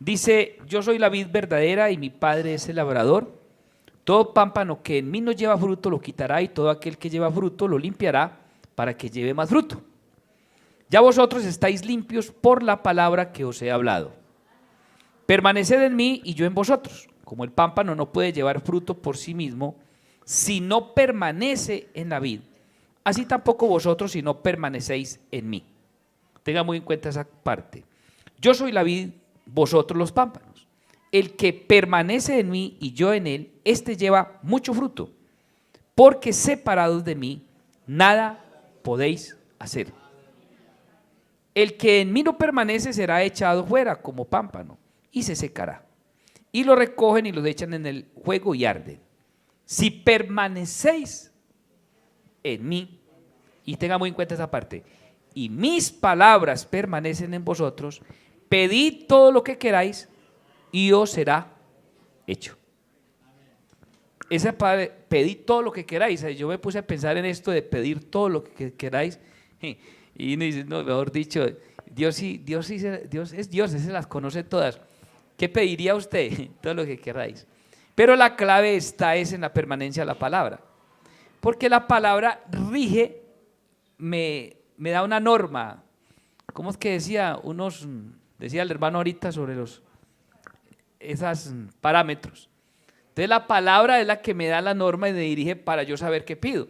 Dice: yo soy la vid verdadera y mi Padre es el labrador. Todo pámpano que en mí no lleva fruto lo quitará, y todo aquel que lleva fruto lo limpiará para que lleve más fruto. Ya vosotros estáis limpios por la palabra que os he hablado. Permaneced en mí y yo en vosotros. Como el pámpano no puede llevar fruto por sí mismo si no permanece en la vid, así tampoco vosotros si no permanecéis en mí. Tenga muy en cuenta esa parte. Yo soy la vid, vosotros los pámpanos. El que permanece en mí y yo en él, éste lleva mucho fruto, porque separados de mí nada podéis hacer. El que en mí no permanece será echado fuera como pámpano y se secará. Y lo recogen y lo echan en el fuego y arden. Si permanecéis en mí, y tenga muy en cuenta esa parte, y mis palabras permanecen en vosotros, pedid todo lo que queráis y os será hecho. Esa palabra, pedid todo lo que queráis. Yo me puse a pensar en esto de pedir todo lo que queráis, y uno dice, no, mejor dicho, Dios es Dios, Él se las conoce todas. ¿Qué pediría usted? Todo lo que queráis. Pero la clave es en la permanencia de la palabra, porque la palabra rige, me da una norma. ¿Cómo es que decía el hermano ahorita sobre esos parámetros? Entonces la palabra es la que me da la norma y me dirige para yo saber qué pido.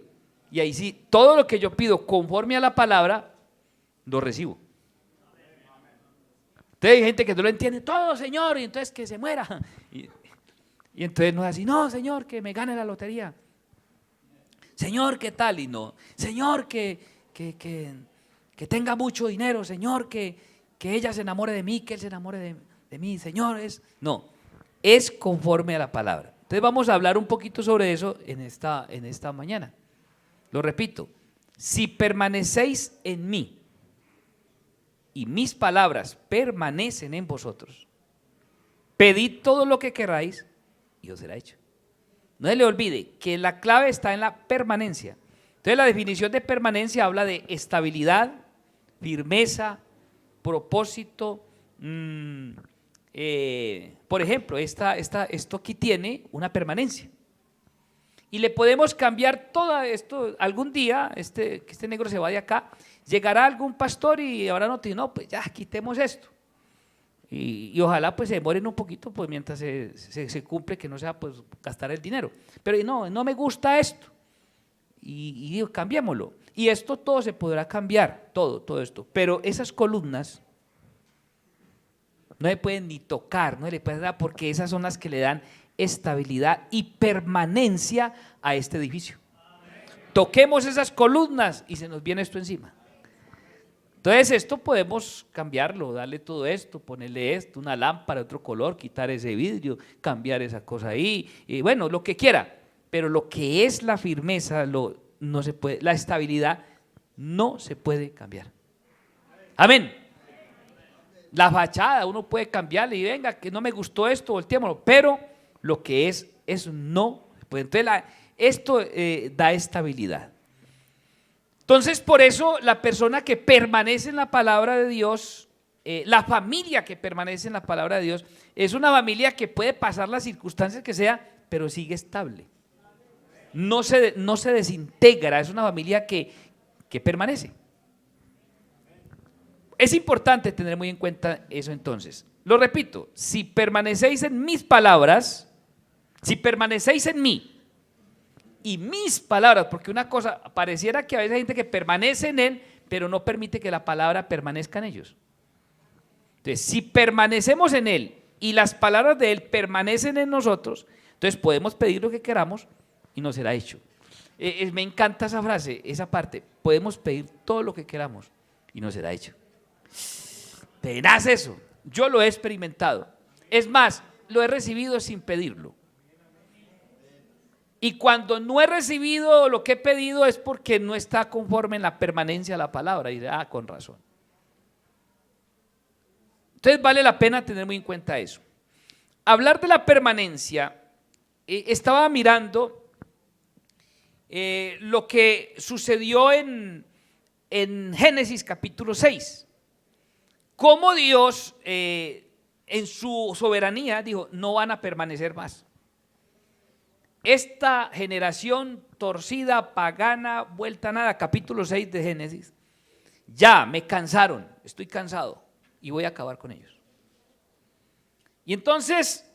Y ahí sí, todo lo que yo pido conforme a la palabra, lo recibo. Entonces hay gente que no lo entiende todo, Señor, y entonces que se muera. Y entonces no es así, no, Señor, que me gane la lotería. Señor, ¿qué tal? Y no, Señor, que tenga mucho dinero, Señor, que ella se enamore de mí, que él se enamore de mí, Señor, no, es conforme a la palabra. Entonces vamos a hablar un poquito sobre eso en esta mañana. Lo repito: si permanecéis en mí y mis palabras permanecen en vosotros, pedid todo lo que queráis y os será hecho. No se le olvide que la clave está en la permanencia. Entonces la definición de permanencia habla de estabilidad, firmeza, propósito. Por ejemplo, esto aquí tiene una permanencia. Y le podemos cambiar todo esto. Algún día, que este negro se vaya acá, llegará algún pastor y ahora no, pues ya quitemos esto. Y ojalá pues se demoren un poquito, pues mientras se cumple, que no sea pues gastar el dinero. Pero no me gusta esto. Y digo, cambiémoslo. Y esto todo se podrá cambiar, todo esto. Pero esas columnas no se pueden ni tocar, no se le pueden dar, porque esas son las que le dan estabilidad y permanencia a este edificio. Toquemos esas columnas y se nos viene esto encima. Entonces esto podemos cambiarlo, darle todo esto, ponerle esto, una lámpara de otro color, quitar ese vidrio, cambiar esa cosa ahí, y bueno, lo que quiera. Pero lo que es la firmeza, no se puede, la estabilidad no se puede cambiar. Amén. La fachada uno puede cambiarle y venga, que no me gustó esto, volteémoslo, pero lo que es, eso no se puede. Entonces esto da estabilidad. Entonces, por eso la persona que permanece en la palabra de Dios, la familia que permanece en la palabra de Dios, es una familia que puede pasar las circunstancias que sea, pero sigue estable. No se desintegra, es una familia que permanece. Es importante tener muy en cuenta eso entonces. Lo repito: si permanecéis en mis palabras, si permanecéis en mí, y mis palabras, porque una cosa, pareciera que a veces hay gente que permanece en él, pero no permite que la palabra permanezca en ellos. Entonces, si permanecemos en él y las palabras de él permanecen en nosotros, entonces podemos pedir lo que queramos y nos será hecho. Me encanta esa frase, esa parte: podemos pedir todo lo que queramos y nos será hecho. Tenaz eso, yo lo he experimentado. Es más, lo he recibido sin pedirlo. Y cuando no he recibido lo que he pedido es porque no está conforme en la permanencia de la palabra. Y diré, con razón. Entonces vale la pena tener muy en cuenta eso. Hablar de la permanencia, estaba mirando lo que sucedió en Génesis capítulo 6. Cómo Dios en su soberanía dijo, no van a permanecer más. Esta generación torcida, pagana, vuelta a nada, capítulo 6 de Génesis, ya me cansaron, estoy cansado y voy a acabar con ellos. Y entonces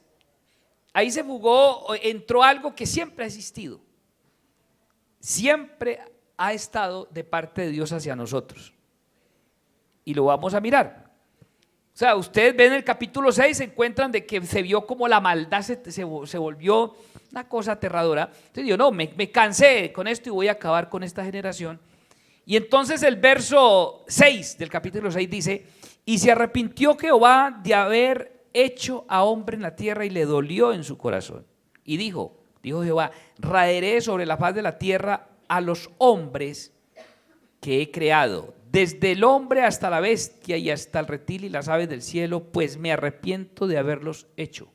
ahí se jugó, entró algo que siempre ha existido, siempre ha estado de parte de Dios hacia nosotros. Y lo vamos a mirar. O sea, ustedes ven en el capítulo 6, se encuentran de que se vio como la maldad se volvió una cosa aterradora. Entonces yo no, me cansé con esto y voy a acabar con esta generación. Y entonces el verso 6 del capítulo 6 dice, y se arrepintió Jehová de haber hecho a hombre en la tierra y le dolió en su corazón. Y dijo Jehová, raeré sobre la faz de la tierra a los hombres que he creado, desde el hombre hasta la bestia y hasta el reptil y las aves del cielo, pues me arrepiento de haberlos hecho.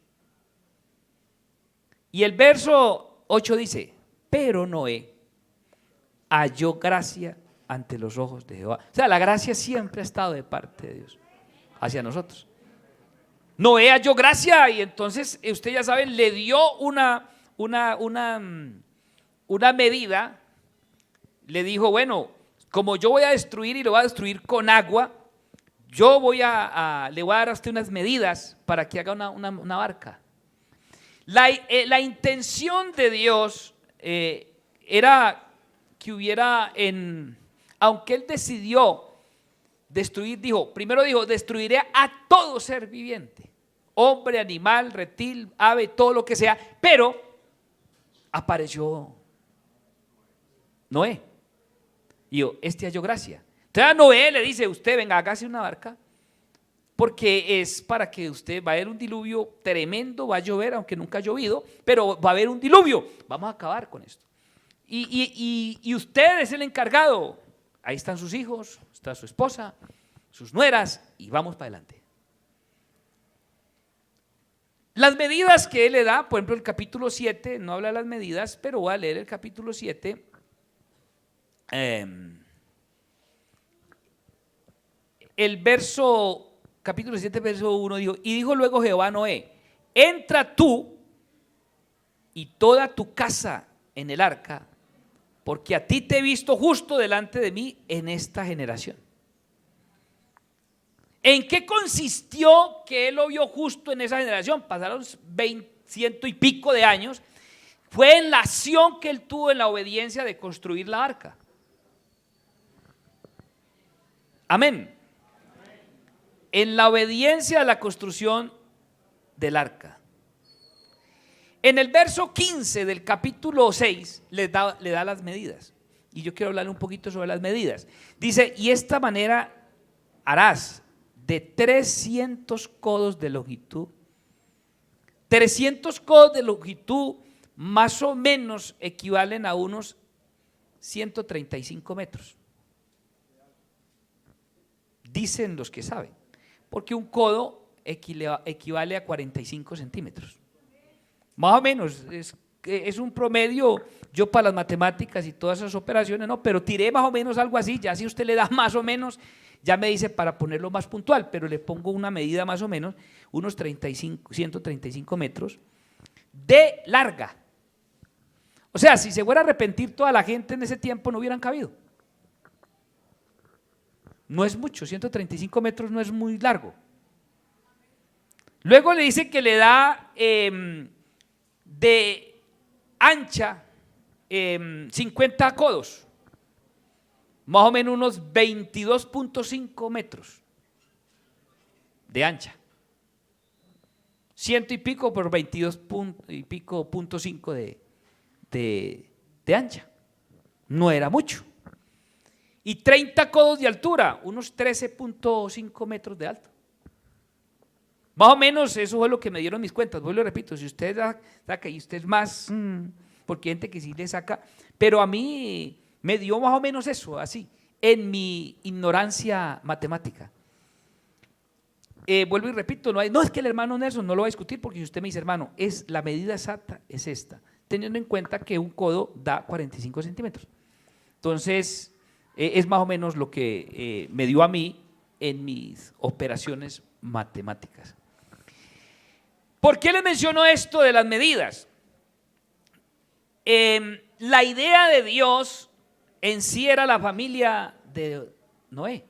Y el verso 8 dice, pero Noé halló gracia ante los ojos de Jehová. O sea, la gracia siempre ha estado de parte de Dios hacia nosotros. Noé halló gracia y entonces, ustedes ya saben, le dio una medida, le dijo, bueno, como yo voy a destruir y lo voy a destruir con agua, yo le voy a dar a usted unas medidas para que haga una barca. La intención de Dios era que hubiera, aunque Él decidió destruir, primero dijo, destruiré a todo ser viviente, hombre, animal, reptil, ave, todo lo que sea, pero apareció Noé. Y yo, halló gracia. Entonces a Noé le dice, usted venga, hágase una barca, porque es para que usted, va a haber un diluvio tremendo, va a llover, aunque nunca ha llovido, pero va a haber un diluvio, vamos a acabar con esto. Y usted es el encargado, ahí están sus hijos, está su esposa, sus nueras, y vamos para adelante. Las medidas que él le da, por ejemplo el capítulo 7, no habla de las medidas, pero voy a leer el capítulo 7, el verso, capítulo 7, verso 1, dijo, y dijo luego Jehová a Noé, entra tú y toda tu casa en el arca, porque a ti te he visto justo delante de mí en esta generación. ¿En qué consistió que él lo vio justo en esa generación? Pasaron 100 y pico de años. Fue en la acción que él tuvo en la obediencia de construir la arca. Amén. En la obediencia a la construcción del arca. En el verso 15 del capítulo 6 le da las medidas. Y yo quiero hablar un poquito sobre las medidas. Dice, y esta manera harás de 300 codos de longitud. 300 codos de longitud más o menos equivalen a unos 135 metros. Dicen los que saben, porque un codo equivale a 45 centímetros. Más o menos, es un promedio, yo para las matemáticas y todas esas operaciones, no, pero tiré más o menos algo así, ya si usted le da más o menos, ya me dice para ponerlo más puntual, pero le pongo una medida más o menos, unos 135 metros de larga. O sea, si se fuera a arrepentir toda la gente en ese tiempo no hubieran cabido. No es mucho, 135 metros no es muy largo. Luego le dice que le da de ancha 50 codos, más o menos unos 22.5 metros de ancha. 100 y pico por 22 y pico punto 5 de ancha. No era mucho. Y 30 codos de altura, unos 13.5 metros de alto. Más o menos eso fue lo que me dieron mis cuentas. Vuelvo y repito, si usted saca y usted es más, porque hay gente que sí le saca, pero a mí me dio más o menos eso, así, en mi ignorancia matemática. Vuelvo y repito, no es que el hermano Nelson no lo va a discutir, porque si usted me dice, hermano, la medida exacta es esta, teniendo en cuenta que un codo da 45 centímetros. Entonces, es más o menos lo que me dio a mí en mis operaciones matemáticas. ¿Por qué le menciono esto de las medidas? La idea de Dios en sí era la familia de Noé.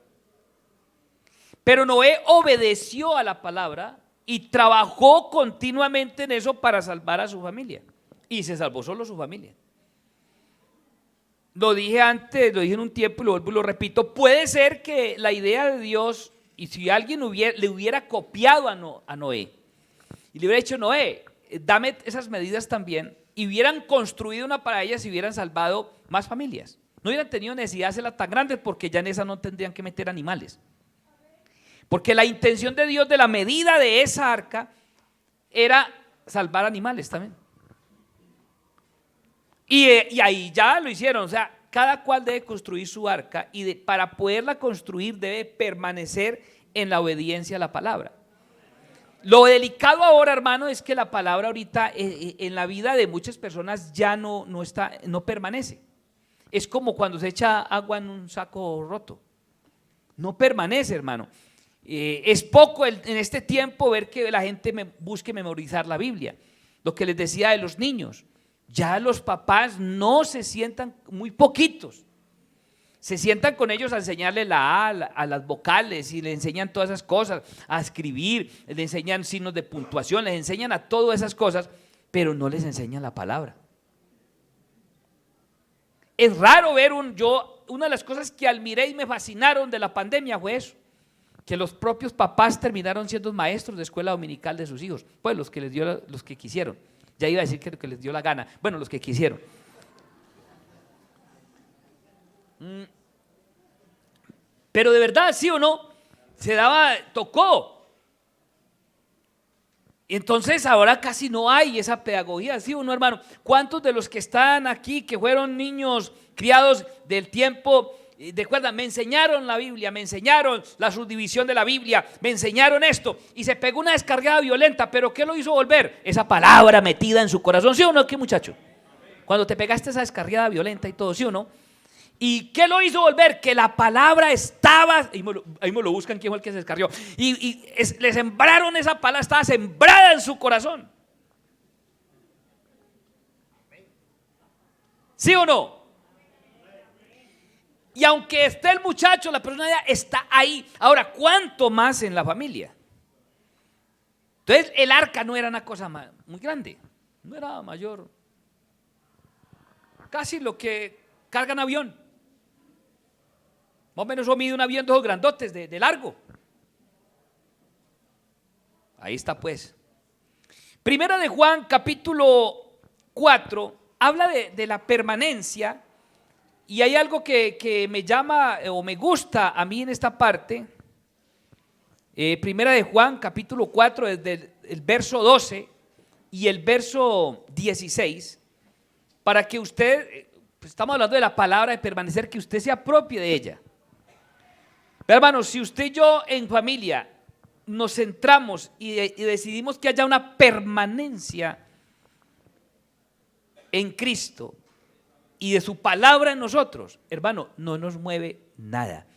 Pero Noé obedeció a la palabra y trabajó continuamente en eso para salvar a su familia. Y se salvó solo su familia. Lo dije antes, lo dije en un tiempo y lo vuelvo y lo repito. Puede ser que la idea de Dios, y si alguien le hubiera copiado a Noé y le hubiera dicho: Noé, dame esas medidas también, y hubieran construido una para ellas y hubieran salvado más familias. No hubieran tenido necesidad de hacerlas tan grandes, porque ya en esa no tendrían que meter animales. Porque la intención de Dios de la medida de esa arca era salvar animales también. Y ahí ya lo hicieron. O sea, cada cual debe construir su arca, y para poderla construir debe permanecer en la obediencia a la palabra. Lo delicado ahora, hermano, es que la palabra ahorita en la vida de muchas personas ya no permanece. Es como cuando se echa agua en un saco roto. No permanece, hermano. Es poco en este tiempo ver que la gente busque memorizar la Biblia. Lo que les decía de los niños, ya los papás no se sientan, muy poquitos, se sientan con ellos a enseñarle la A a las vocales, y le enseñan todas esas cosas, a escribir, le enseñan signos de puntuación, les enseñan a todas esas cosas, pero no les enseñan la palabra. Es raro ver una de las cosas que admiré y me fascinaron de la pandemia fue eso, que los propios papás terminaron siendo maestros de escuela dominical de sus hijos, pues los que quisieron. Ya iba a decir que les dio la gana, bueno, los que quisieron. Pero de verdad, ¿sí o no? Tocó. Y entonces ahora casi no hay esa pedagogía, ¿sí o no, hermano? ¿Cuántos de los que están aquí, que fueron niños criados del tiempo, recuerdan, me enseñaron la Biblia, me enseñaron la subdivisión de la Biblia, me enseñaron esto, y se pegó una descargada violenta, pero ¿qué lo hizo volver? Esa palabra metida en su corazón, ¿sí o no? ¿Qué, muchacho? Cuando te pegaste esa descargada violenta y todo, ¿sí o no? ¿Y qué lo hizo volver? Que la palabra estaba, ahí me lo buscan quién fue el que se descarrió, y le sembraron esa palabra, estaba sembrada en su corazón. ¿Sí o no? Y aunque esté el muchacho, la persona ya está ahí. Ahora, ¿cuánto más en la familia? Entonces, el arca no era una cosa muy grande, no era mayor, casi lo que carga un avión. Más o menos eso mide un avión de esos grandotes de largo. Ahí está, pues. Primera de Juan, capítulo 4, habla de la permanencia. Y hay algo que me llama o me gusta a mí en esta parte. Primera de Juan, capítulo 4, desde el verso 12 y el verso 16, para que usted, pues estamos hablando de la palabra de permanecer, que usted se apropie de ella. Pero hermanos, si usted y yo en familia nos centramos y decidimos que haya una permanencia en Cristo y de su palabra en nosotros, hermano, no nos mueve nada.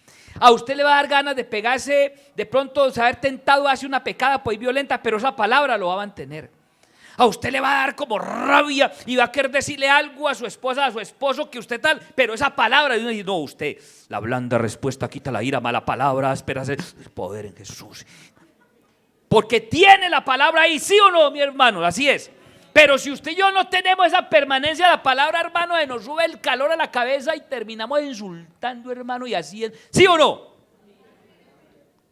A usted le va a dar ganas de pegarse, de pronto se va a haber tentado hacia una pecada pues violenta, pero esa palabra lo va a mantener. A usted le va a dar como rabia y va a querer decirle algo a su esposa, a su esposo, que usted tal, pero esa palabra, y uno dice, no, usted, la blanda respuesta quita la ira, mala palabra, espérase, el poder en Jesús. Porque tiene la palabra ahí, ¿sí o no, mi hermano? Así es. Pero si usted y yo no tenemos esa permanencia de la palabra, hermano, nos sube el calor a la cabeza y terminamos insultando, hermano, y así es. ¿Sí o no?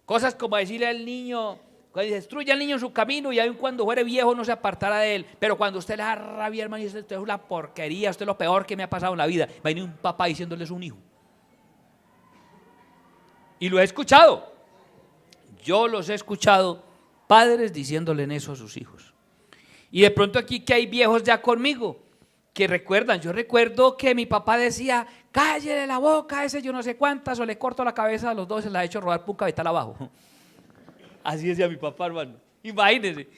Cosas como decirle al niño, cuando destruye al niño en su camino, y aun cuando fuere viejo no se apartará de él. Pero cuando usted le da rabia, hermano, y dice, usted es una porquería, usted es lo peor que me ha pasado en la vida, va a venir un papá diciéndole, es un hijo. Y lo he escuchado. Yo los he escuchado, padres diciéndole eso a sus hijos. Y de pronto aquí que hay viejos ya conmigo que recuerdan, yo recuerdo que mi papá decía, cállele la boca a ese yo no sé cuántas, o le corto la cabeza a los dos, se la he hecho rodar por un cabetal abajo. Así decía mi papá, hermano. Imagínense.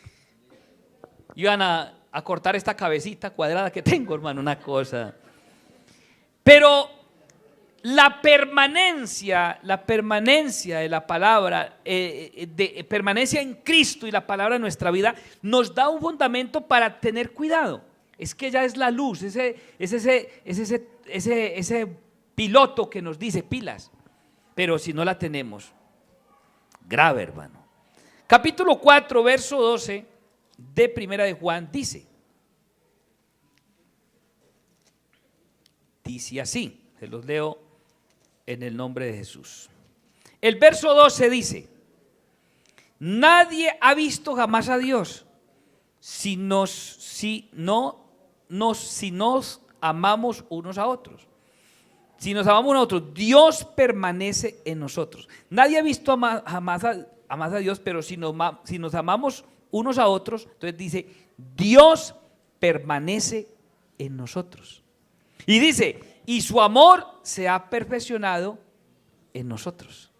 Iban a cortar esta cabecita cuadrada que tengo, hermano, una cosa. Pero la permanencia de la palabra, permanencia en Cristo y la palabra en nuestra vida, nos da un fundamento para tener cuidado. Es que ella es la luz, ese piloto que nos dice pilas, pero si no la tenemos, grave, hermano. Capítulo 4, verso 12 de Primera de Juan dice así, se los leo en el nombre de Jesús. El verso 12 dice: nadie ha visto jamás a Dios si nos amamos unos a otros. Si nos amamos unos a otros, Dios permanece en nosotros. Nadie ha visto jamás a Dios, pero si nos amamos unos a otros, entonces dice, Dios permanece en nosotros. Y dice, y su amor se ha perfeccionado en nosotros.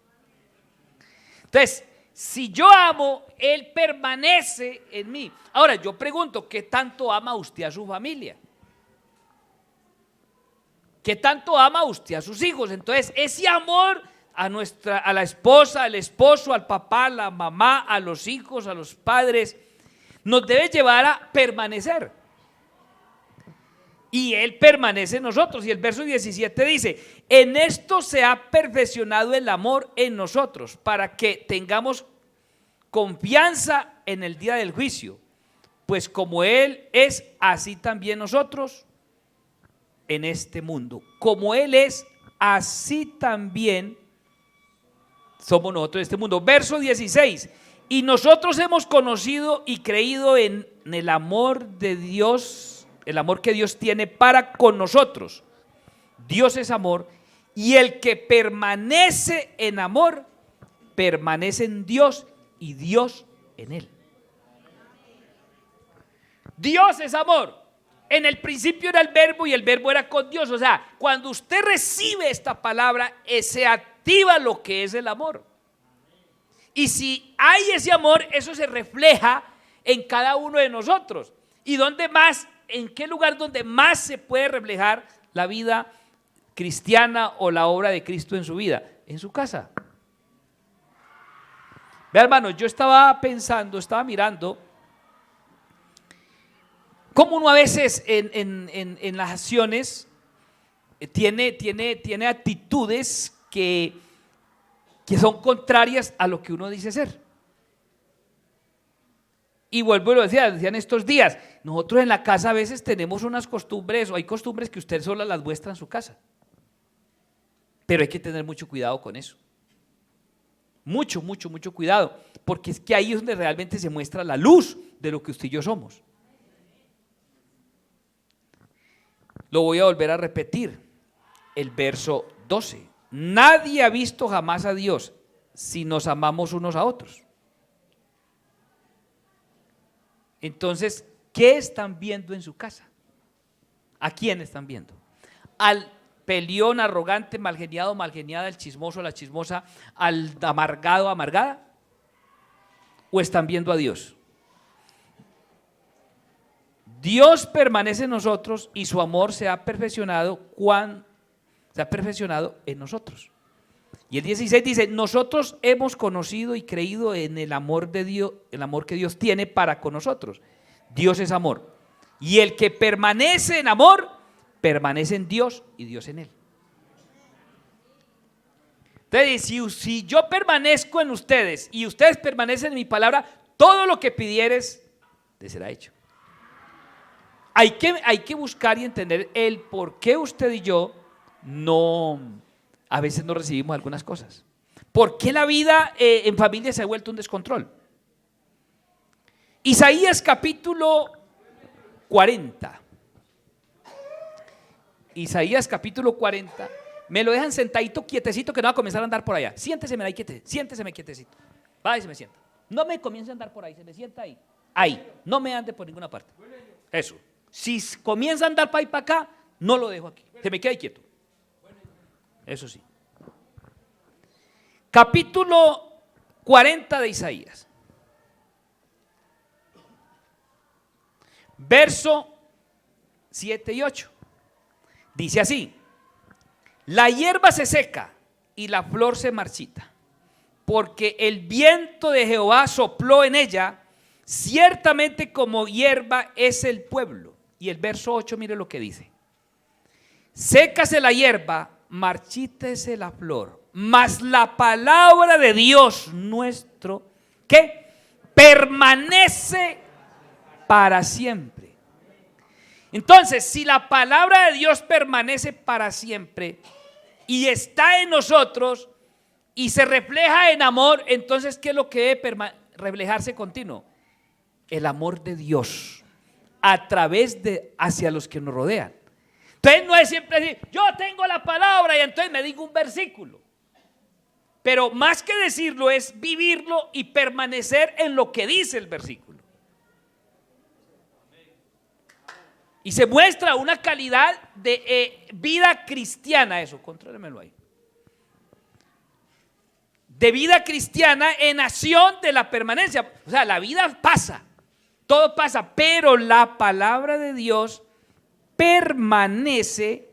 Entonces, si yo amo, Él permanece en mí. Ahora, yo pregunto, ¿qué tanto ama usted a su familia? ¿Qué tanto ama usted a sus hijos? Entonces, ese amor a la esposa, al esposo, al papá, a la mamá, a los hijos, a los padres, nos debe llevar a permanecer. Y Él permanece en nosotros. Y el verso 17 dice, en esto se ha perfeccionado el amor en nosotros, para que tengamos confianza en el día del juicio. Pues como Él es, así también nosotros en este mundo. Como Él es, así también somos nosotros en este mundo. Verso 16, y nosotros hemos conocido y creído en el amor de Dios, el amor que Dios tiene para con nosotros. Dios es amor, y el que permanece en amor, permanece en Dios y Dios en él. Dios es amor. En el principio era el verbo y el verbo era con Dios. O sea, cuando usted recibe esta palabra, se activa lo que es el amor. Y si hay ese amor, eso se refleja en cada uno de nosotros. ¿Y dónde más? ¿En qué lugar donde más se puede reflejar la vida cristiana o la obra de Cristo en su vida? En su casa. Vea, hermano, yo estaba pensando, estaba mirando cómo uno a veces en las acciones tiene actitudes que son contrarias a lo que uno dice ser. Y vuelvo y lo decían estos días, nosotros en la casa a veces tenemos unas costumbres, o hay costumbres que usted solo las muestra en su casa. Pero hay que tener mucho cuidado con eso. Mucho cuidado, porque es que ahí es donde realmente se muestra la luz de lo que usted y yo somos. Lo voy a volver a repetir, el verso 12. Nadie ha visto jamás a Dios si nos amamos unos a otros. Entonces, ¿qué están viendo en su casa? ¿A quién están viendo? ¿Al peleón, arrogante, malgeniado, malgeniada, al chismoso, la chismosa, al amargado, amargada? ¿O están viendo a Dios? Dios permanece en nosotros y su amor se ha perfeccionado en nosotros. Y el 16 dice, nosotros hemos conocido y creído en el amor de Dios, el amor que Dios tiene para con nosotros. Dios es amor. Y el que permanece en amor, permanece en Dios y Dios en él. Entonces, si yo permanezco en ustedes y ustedes permanecen en mi palabra, todo lo que pidieres te será hecho. Hay que buscar y entender el por qué usted y yo a veces no recibimos algunas cosas. ¿Por qué la vida en familia se ha vuelto un descontrol? Isaías capítulo 40. Isaías capítulo 40. Me lo dejan sentadito, quietecito, que no va a comenzar a andar por allá. Siénteseme ahí, siénteseme quietecito. Va y se me sienta. No me comience a andar por ahí, se me sienta ahí. Ahí, no me ande por ninguna parte. Eso. Si comienza a andar para ahí para acá, no lo dejo aquí. Se me queda ahí quieto. Eso sí. Capítulo 40 de Isaías. Verso 7 y 8. Dice así: La hierba se seca y la flor se marchita, porque el viento de Jehová sopló en ella. Ciertamente como hierba es el pueblo. Y el verso 8, mire lo que dice: sécase la hierba, marchítese la flor, mas la palabra de Dios nuestro, ¿qué? Permanece para siempre. Entonces, si la palabra de Dios permanece para siempre y está en nosotros y se refleja en amor, entonces ¿qué es lo que debe reflejarse continuo? El amor de Dios a través de hacia los que nos rodean. Entonces no es siempre decir, yo tengo la palabra y entonces me digo un versículo. Pero más que decirlo es vivirlo y permanecer en lo que dice el versículo. Y se muestra una calidad de vida cristiana, eso, contrólemelo ahí. De vida cristiana en acción de la permanencia. O sea, la vida pasa, todo pasa, pero la palabra de Dios permanece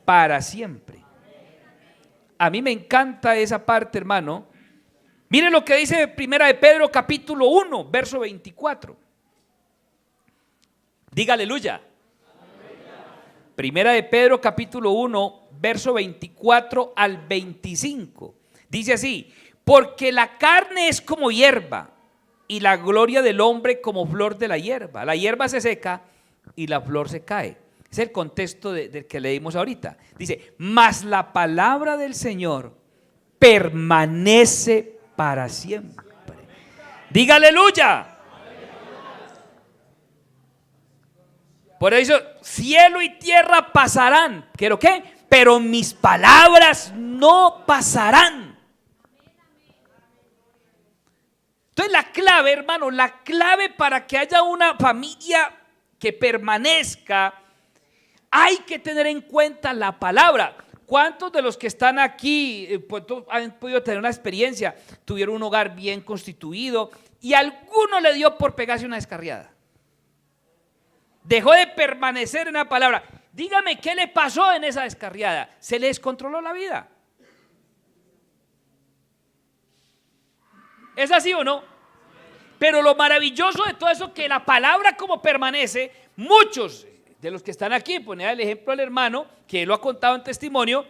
para siempre. A mí me encanta esa parte, hermano. Mire lo que dice Primera de Pedro capítulo 1, verso 24. Diga aleluya. Primera de Pedro capítulo 1, verso 24 al 25. Dice así: porque la carne es como hierba y la gloria del hombre como flor de la hierba. La hierba se seca y la flor se cae. Es el contexto del que leímos ahorita. Dice, mas la palabra del Señor permanece para siempre. Diga aleluya. Por eso cielo y tierra pasarán. ¿Pero qué? Pero mis palabras no pasarán. Entonces la clave, hermano, la clave para que haya una familia que permanezca, hay que tener en cuenta la palabra. ¿Cuántos de los que están aquí han podido tener una experiencia? Tuvieron un hogar bien constituido y alguno le dio por pegarse una descarriada. Dejó de permanecer en la palabra. Dígame, ¿qué le pasó en esa descarriada? Se le descontroló la vida. ¿Es así o no? Pero lo maravilloso de todo eso, que la palabra como permanece, muchos de los que están aquí, ponía el ejemplo del hermano, que él lo ha contado en testimonio,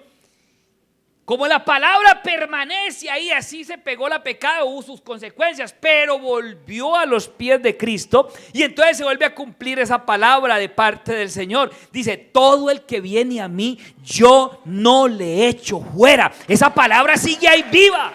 como la palabra permanece ahí, así se pegó la pecado, hubo sus consecuencias, pero volvió a los pies de Cristo y entonces se vuelve a cumplir esa palabra de parte del Señor. Dice, todo el que viene a mí, yo no le echo fuera. Esa palabra sigue ahí viva.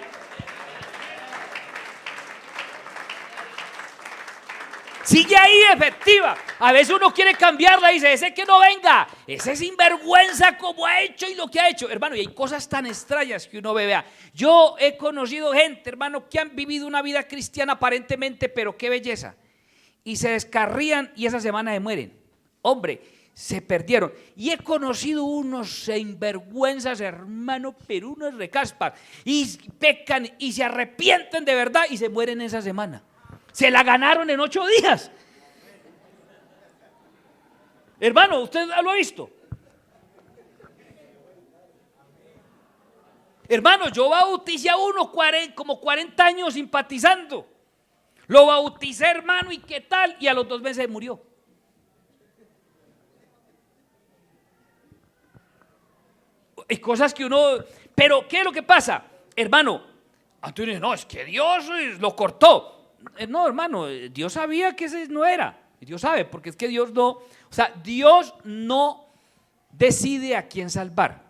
Sigue ahí efectiva. A veces uno quiere cambiarla y dice, ese que no venga, ese sinvergüenza como ha hecho y lo que ha hecho. Hermano, y hay cosas tan extrañas que uno ve. Vea, yo he conocido gente, hermano, que han vivido una vida cristiana aparentemente, pero qué belleza. Y se descarrían y esa semana se mueren. Hombre, se perdieron. Y he conocido unos sinvergüenzas, hermano, pero unos recaspas. Y pecan y se arrepienten de verdad y se mueren esa semana. Se la ganaron en 8 días. Hermano, ¿usted lo ha visto? Hermano, yo bauticé a uno como 40 años simpatizando. Lo bauticé, hermano, ¿y qué tal? Y a los 2 meses murió. Hay cosas que uno... Pero, ¿qué es lo que pasa? Hermano, Antonio, no, es que Dios lo cortó. No, hermano, Dios sabía que ese no era. Dios sabe, porque es que Dios no, o sea, Dios no decide a quién salvar.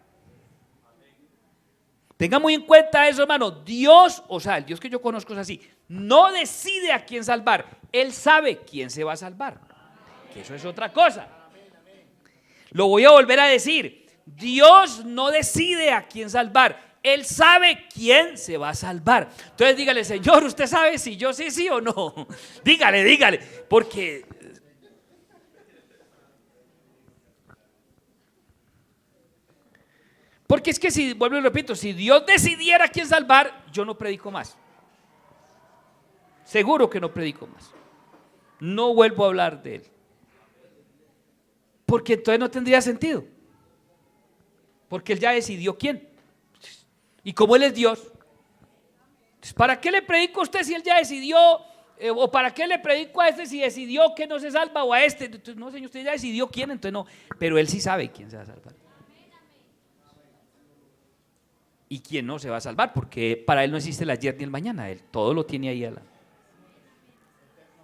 Tenga muy en cuenta eso, hermano. Dios, o sea, el Dios que yo conozco es así, no decide a quién salvar. Él sabe quién se va a salvar. Que eso es otra cosa. Lo voy a volver a decir. Dios no decide a quién salvar. Él sabe quién se va a salvar. Entonces dígale, Señor, ¿usted sabe si yo sí o no? Dígale, porque es que si, vuelvo y repito, si Dios decidiera quién salvar, yo no predico más. Seguro que no predico más. No vuelvo a hablar de Él. Porque entonces no tendría sentido. porque Él ya decidió quién. Y como Él es Dios, ¿para qué le predico a usted si Él ya decidió? ¿O para qué le predico a este si decidió que no se salva o a este? Entonces, no, Señor, usted ya decidió quién, entonces no. Pero Él sí sabe quién se va a salvar. Y quién no se va a salvar, porque para Él no existe el ayer ni el mañana, Él todo lo tiene ahí.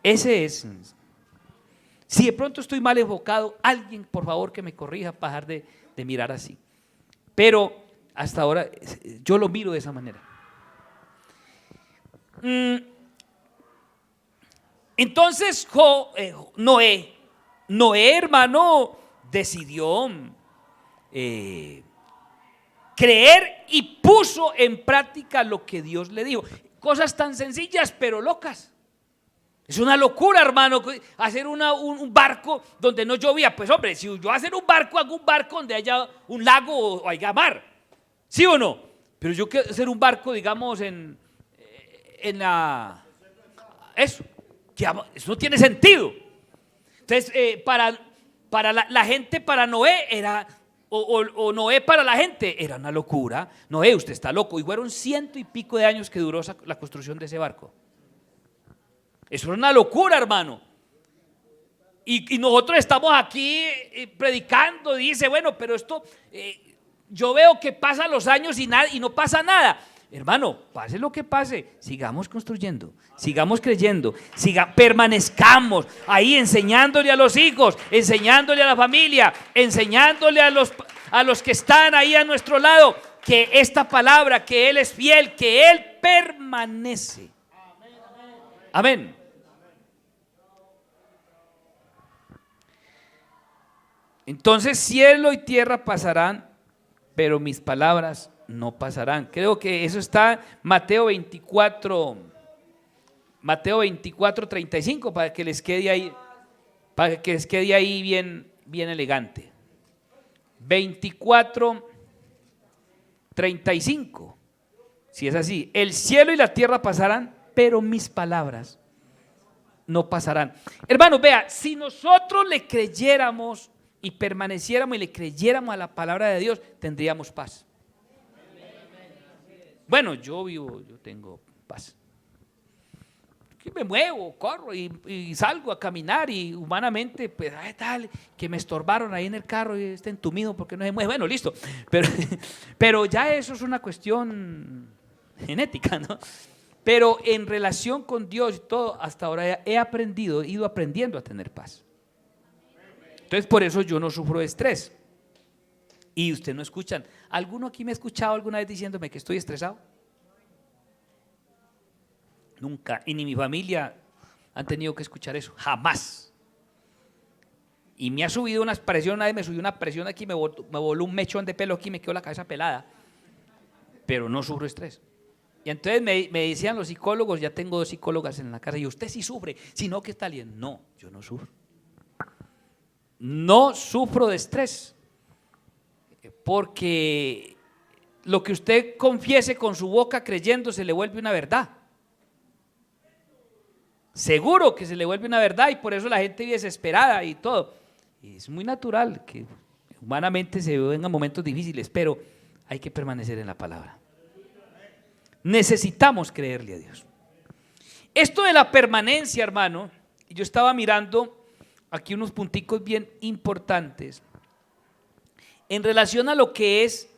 Ese es. Si de pronto estoy mal enfocado, alguien por favor que me corrija para dejar de mirar así. Pero hasta ahora yo lo miro de esa manera. Entonces Noé, hermano, decidió creer y puso en práctica lo que Dios le dijo. Cosas tan sencillas pero locas. Es una locura, hermano, hacer un barco donde no llovía. Pues hombre, si yo hacer un barco, hago un barco donde haya un lago o haya mar, ¿sí o no? Pero yo quiero hacer un barco, digamos, en eso no tiene sentido. Entonces, para la gente, para Noé era, o Noé para la gente era una locura. Noé, usted está loco. Y fueron 100 y pico de años que duró la construcción de ese barco. Eso es una locura, hermano. Y nosotros estamos aquí predicando, dice, bueno, pero esto, yo veo que pasan los años y no pasa nada. Hermano, pase lo que pase, sigamos construyendo, sigamos creyendo, permanezcamos ahí enseñándole a los hijos, enseñándole a la familia, enseñándole a los que están ahí a nuestro lado, que esta palabra, que Él es fiel, que Él permanece. Amén. Entonces cielo y tierra pasarán, pero mis palabras no pasarán. Creo que eso está Mateo 24, 35, para que les quede ahí, bien elegante. 24, 35. Si es así, el cielo y la tierra pasarán, pero mis palabras no pasarán. Hermanos, vea, si nosotros le creyéramos y permaneciéramos y le creyéramos a la palabra de Dios, tendríamos paz. Bueno, yo tengo paz. Que me muevo, corro y salgo a caminar y humanamente, pues, tal, que me estorbaron ahí en el carro y está entumido porque no se mueve. Bueno, listo. Pero ya eso es una cuestión genética, ¿no? Pero en relación con Dios y todo, hasta ahora he ido aprendiendo a tener paz. Entonces, por eso yo no sufro de estrés. Y usted no escuchan. ¿Alguno aquí me ha escuchado alguna vez diciéndome que estoy estresado? Nunca. Y ni mi familia han tenido que escuchar eso. Jamás. Y me ha subido una presión. Una vez me subió una presión aquí, me voló un mechón de pelo aquí, me quedó la cabeza pelada. Pero no sufro estrés. Y entonces me decían los psicólogos, ya tengo 2 psicólogas en la casa, y usted sí sufre, sino que está bien. No, yo no sufro. No sufro de estrés, porque lo que usted confiese con su boca creyendo se le vuelve una verdad. Seguro que se le vuelve una verdad, y por eso la gente vive desesperada y todo. Y es muy natural que humanamente se vengan momentos difíciles, pero hay que permanecer en la palabra. Necesitamos creerle a Dios. Esto de la permanencia, hermano, yo estaba mirando aquí unos punticos bien importantes en relación a lo que es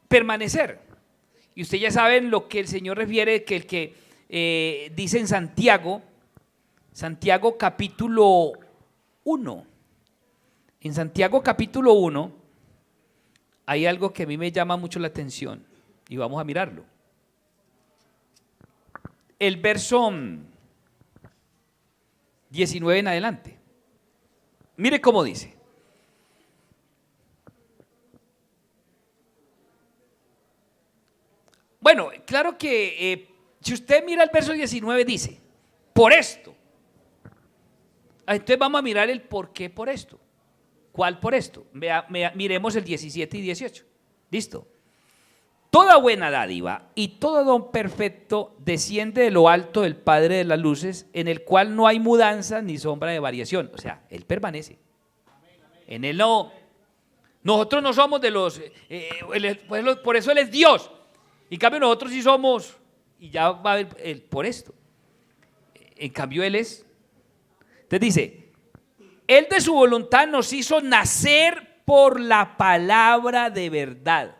permanecer. Y ustedes ya saben lo que el Señor refiere, que el que dice en Santiago capítulo 1. En Santiago capítulo 1 hay algo que a mí me llama mucho la atención y vamos a mirarlo. El verso 19 en adelante. Mire cómo dice. Bueno, claro que si usted mira el verso 19 dice, por esto. Entonces vamos a mirar el por qué por esto. ¿Cuál por esto? Miremos el 17 y 18. ¿Listo? Toda buena dádiva y todo don perfecto desciende de lo alto del Padre de las luces, en el cual no hay mudanza ni sombra de variación. O sea, Él permanece. En Él no Nosotros no somos de los, por eso Él es Dios. En cambio nosotros sí somos, y ya va a ver por esto. En cambio Él es. Entonces dice, Él de su voluntad nos hizo nacer por la palabra de verdad.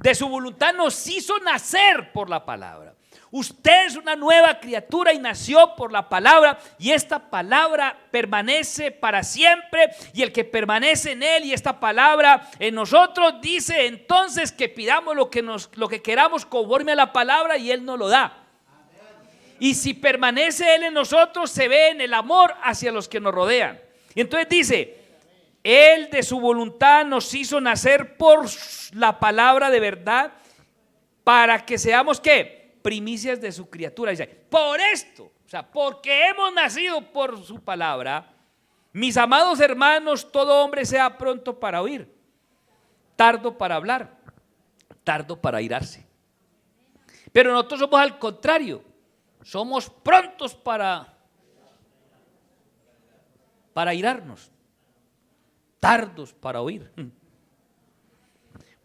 De su voluntad nos hizo nacer por la palabra. Usted es una nueva criatura y nació por la palabra, y esta palabra permanece para siempre, y el que permanece en él y esta palabra en nosotros, dice entonces que pidamos lo que queramos conforme a la palabra, y él nos lo da. Y si permanece él en nosotros, se ve en el amor hacia los que nos rodean. Y entonces dice, Él de su voluntad nos hizo nacer por la palabra de verdad, para que seamos ¿qué? Primicias de su criatura. Dice, por esto, o sea, porque hemos nacido por su palabra, mis amados hermanos, todo hombre sea pronto para oír, tardo para hablar, tardo para airarse. Pero nosotros somos al contrario, somos prontos para airarnos, tardos para oír.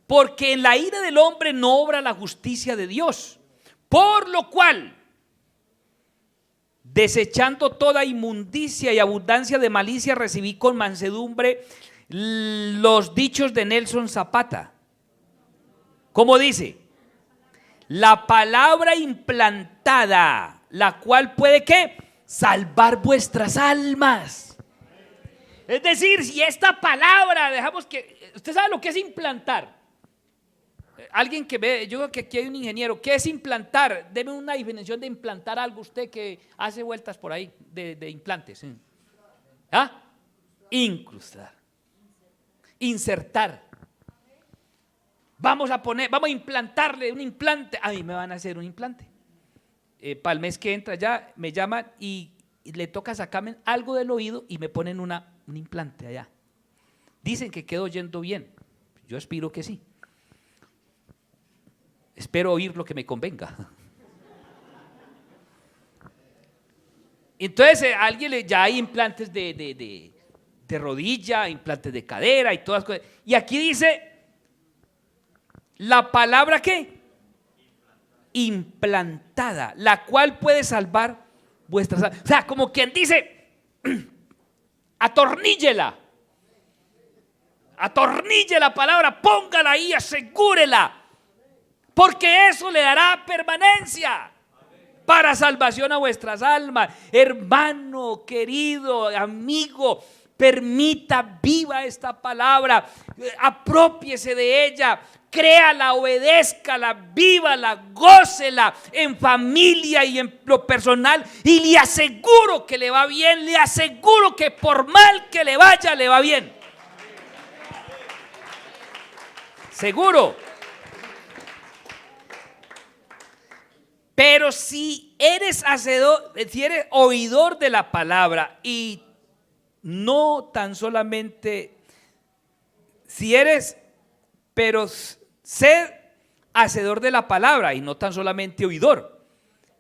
Porque en la ira del hombre no obra la justicia de Dios. Por lo cual, desechando toda inmundicia y abundancia de malicia, recibí con mansedumbre los dichos de Nelson Zapata. ¿Cómo dice? La palabra implantada, la cual puede ¿qué? Salvar vuestras almas. Es decir, si esta palabra, dejamos que, usted sabe lo que es implantar. Alguien que ve, yo creo que aquí hay un ingeniero, ¿qué es implantar? Deme una definición de implantar algo, usted que hace vueltas por ahí de implantes. ¿Ah? Incrustar, insertar. Vamos a implantarle un implante. A mí me van a hacer un implante. Para el mes que entra ya me llaman y le toca sacarme algo del oído y me ponen un implante allá. Dicen que quedo oyendo bien. Yo aspiro que sí. Espero oír lo que me convenga. Entonces a alguien ya hay implantes de rodilla, implantes de cadera y todas las cosas. Y aquí dice la palabra ¿qué? Implantada, la cual puede salvar vuestras almas. O sea, como quien dice, atorníllela. Atornille la palabra, póngala ahí, asegúrela. Porque eso le dará permanencia para salvación a vuestras almas. Hermano, querido, amigo, permita viva esta palabra, aprópiese de ella, créala, obedézcala, vívala, gócela en familia y en lo personal, y le aseguro que le va bien, le aseguro que por mal que le vaya, le va bien. Seguro. Pero si eres oidor de la palabra y no tan solamente, pero ser hacedor de la palabra y no tan solamente oidor,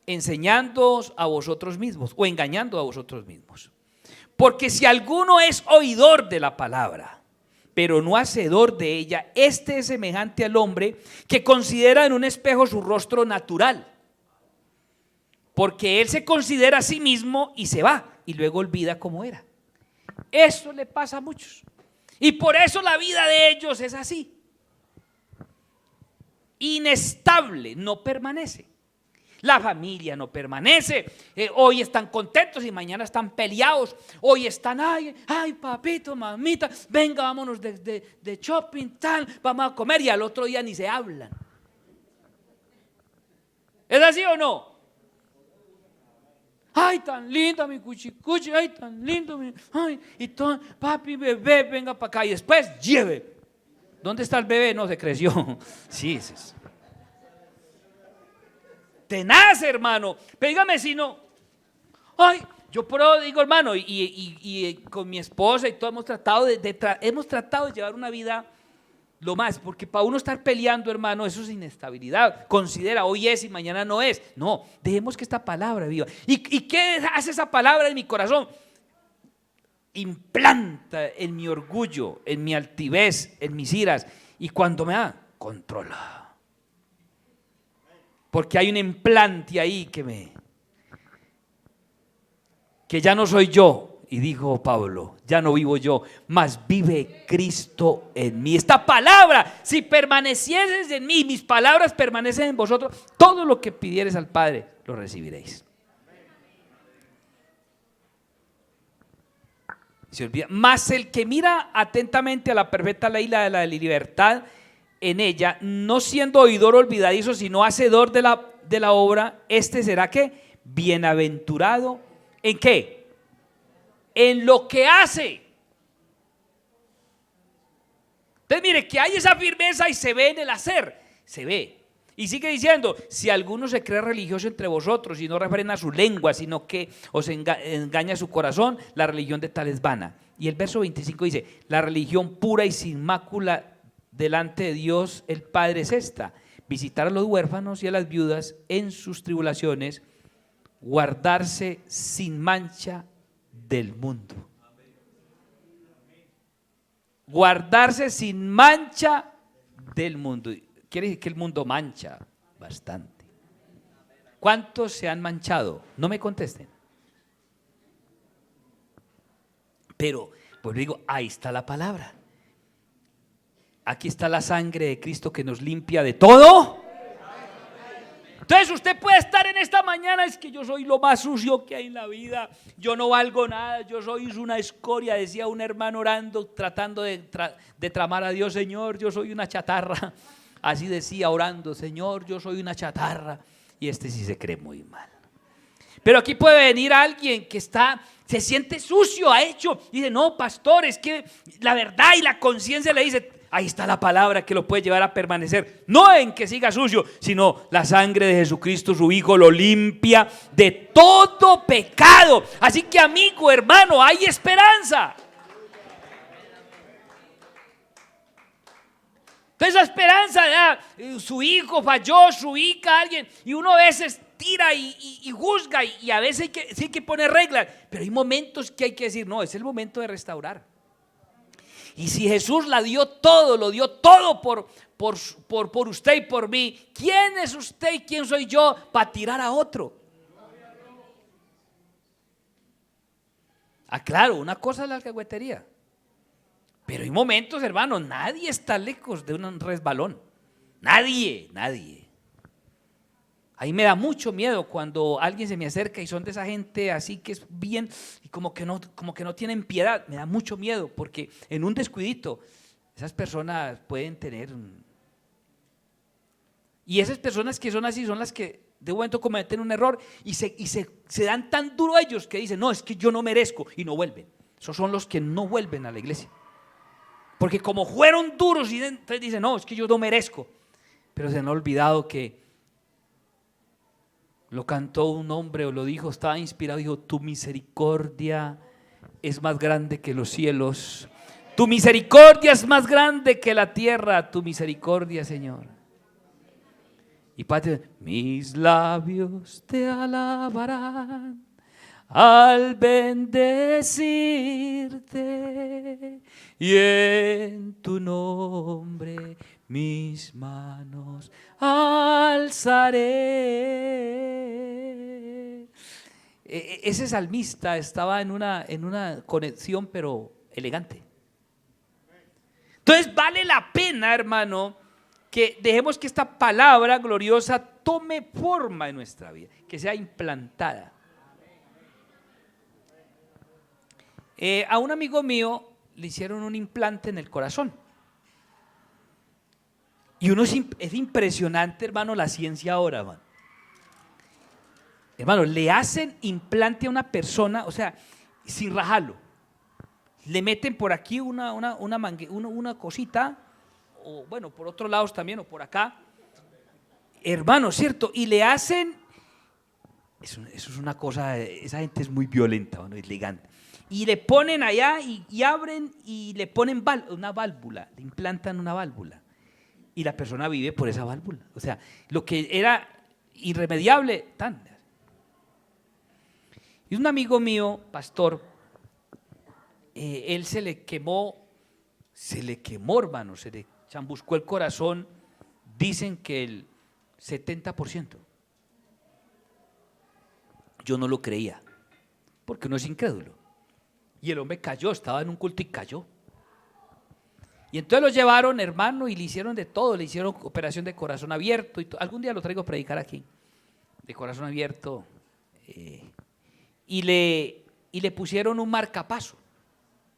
enseñándoos a vosotros mismos o engañando a vosotros mismos. Porque si alguno es oidor de la palabra, pero no hacedor de ella, este es semejante al hombre que considera en un espejo su rostro natural. Porque él se considera a sí mismo y se va y luego olvida cómo era. Eso le pasa a muchos. Y por eso la vida de ellos es así. Inestable, no permanece. La familia no permanece. Hoy están contentos y mañana están peleados. Hoy están, ay papito, mamita, venga, vámonos de shopping, tal, vamos a comer, y al otro día ni se hablan. ¿Es así o no? Ay, tan linda mi cuchicuchi, ay, tan lindo mi, ay, y todo, papi, bebé, venga para acá, y después lleve. ¿Dónde está el bebé? No, se creció. Sí, sí. Tenaz, hermano. Pero dígame si no. Ay, yo digo, hermano, y con mi esposa y todo hemos tratado de llevar una vida lo más, porque para uno estar peleando, hermano, eso es inestabilidad. Considera, hoy es y mañana no es. No, dejemos que esta palabra viva. ¿Y qué hace esa palabra en mi corazón? implanta en mi orgullo, en mi altivez, en mis iras, y cuando me da, controla. Porque hay un implante ahí que ya no soy yo. Y dijo Pablo, ya no vivo yo, mas vive Cristo en mí. Esta palabra, si permanecieses en mí, mis palabras permanecen en vosotros, todo lo que pidieres al Padre, lo recibiréis. Se olvida. Mas el que mira atentamente a la perfecta ley, la de la libertad en ella, no siendo oidor olvidadizo, sino hacedor de la obra, este será ¿qué? Bienaventurado. ¿En qué? En lo que hace. Entonces mire que hay esa firmeza y se ve en el hacer, se ve. Y sigue diciendo, si alguno se cree religioso entre vosotros y no refrena su lengua, sino que os engaña su corazón, la religión de tal es vana. Y el verso 25 dice, la religión pura y sin mácula delante de Dios el Padre es esta: visitar a los huérfanos y a las viudas en sus tribulaciones, guardarse sin mancha del mundo. Guardarse sin mancha del mundo. Quiere decir que el mundo mancha bastante. ¿Cuántos se han manchado? No me contesten. Pero, pues digo, ahí está la palabra. Aquí está la sangre de Cristo que nos limpia de todo. Entonces usted puede estar en esta mañana, es que yo soy lo más sucio que hay en la vida, yo no valgo nada, yo soy una escoria, decía un hermano orando, tratando de tramar a Dios, Señor, yo soy una chatarra. Así decía orando, Señor, yo soy una chatarra. Y este sí se cree muy mal. Pero aquí puede venir alguien que se siente sucio, ha hecho, y dice, no, pastor, es que la verdad y la conciencia le dice, ahí está la palabra que lo puede llevar a permanecer. No en que siga sucio, sino la sangre de Jesucristo, su Hijo, lo limpia de todo pecado. Así que, amigo, hermano, hay esperanza. Entonces la esperanza, ya, su hijo falló, su hija, alguien, y uno a veces tira y juzga, y a veces sí hay que poner reglas, pero hay momentos que hay que decir, no, es el momento de restaurar. Y si Jesús lo dio todo por usted y por mí, ¿quién es usted y quién soy yo para tirar a otro? Claro, una cosa es la alcahuetería. Pero hay momentos, hermano, nadie está lejos de un resbalón. Nadie. Ahí me da mucho miedo cuando alguien se me acerca y son de esa gente así que es bien y como que no tienen piedad. Me da mucho miedo porque en un descuidito esas personas pueden tener. Y esas personas que son así son las que de momento cometen un error y se dan tan duro a ellos que dicen, no, es que yo no merezco, y no vuelven. Esos son los que no vuelven a la iglesia. Porque como fueron duros y entonces dicen, no, es que yo no merezco. Pero se han olvidado que lo cantó un hombre o lo dijo, estaba inspirado, dijo, tu misericordia es más grande que los cielos. Tu misericordia es más grande que la tierra, tu misericordia, Señor. Y Padre, mis labios te alabarán al bendecirte, y en tu nombre mis manos alzaré. Ese salmista estaba en una conexión pero elegante. Entonces vale la pena, hermano, que dejemos que esta palabra gloriosa tome forma en nuestra vida, que sea implantada. A un amigo mío le hicieron un implante en el corazón. Y es impresionante, hermano, la ciencia ahora, hermano. Hermano, le hacen implante a una persona, o sea, sin rajarlo. Le meten por aquí una cosita, o bueno, por otros lados también, o por acá. Hermano, ¿cierto? Y le hacen, eso es una cosa, esa gente es muy violenta, ¿no? Es elegante. Y le ponen allá y abren y le ponen una válvula, le implantan una válvula. Y la persona vive por esa válvula. O sea, lo que era irremediable, Y un amigo mío, pastor, él se le quemó, hermano, se le chambuscó el corazón, dicen que el 70%. Yo no lo creía, porque uno es incrédulo. Y el hombre cayó, estaba en un culto y cayó. Y entonces lo llevaron, hermano, y le hicieron de todo, le hicieron operación de corazón abierto. Algún día lo traigo a predicar aquí, de corazón abierto. Y le pusieron un marcapaso,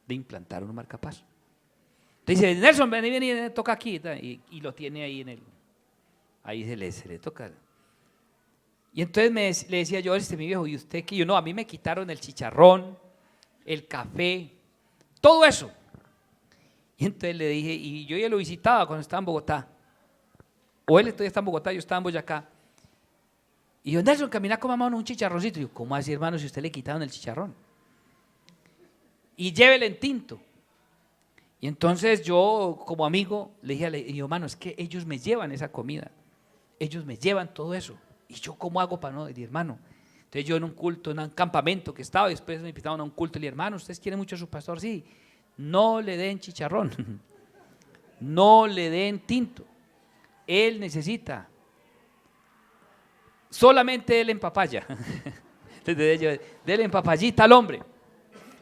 le implantaron un marcapaso. Entonces dice, Nelson, ven, toca aquí. Y lo tiene ahí ahí se le toca. Y entonces le decía yo, mi viejo, ¿y usted qué? Yo, no, a mí me quitaron el chicharrón, el café, todo eso. Y entonces le dije, y yo ya lo visitaba cuando estaba en Bogotá. O él todavía está en Bogotá, yo estaba en Boyacá. Y yo, Nelson, camina con mamá un chicharroncito. Y yo, ¿cómo así, hermano, si usted le quitaron el chicharrón? Y llévele en tinto. Y entonces yo, como amigo, le dije, hermano, es que ellos me llevan esa comida. Ellos me llevan todo eso. ¿Y yo cómo hago para no? Y hermano, entonces yo en un culto, en un campamento que estaba, y después me invitaron a un culto, y le dije, hermano, ¿ustedes quieren mucho a su pastor? Sí. No le den chicharrón, no le den tinto. Él necesita solamente él en papaya. Dele en papayita al hombre.